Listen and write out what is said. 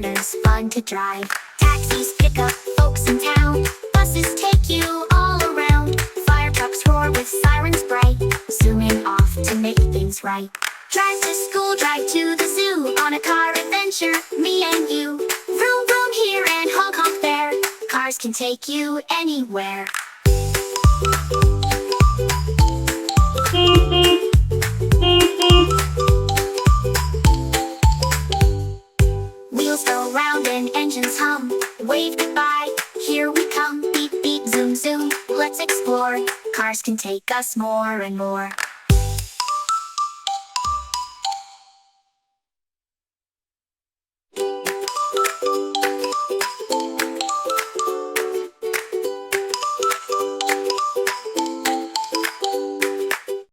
learners, fun to drive. Taxis pick up folks in town. Buses take you all around. Fire trucks roar with sirens bright, zooming off to make things right. Drive to school, drive to the zoo, on a car adventure, me and you. Vroom vroom here and honk honk there, cars can take you anywhere. Wheels go round and engines hum. Wave goodbye, here we come. Beep beep zoom zoom, let's explore. Cars can take us more and more.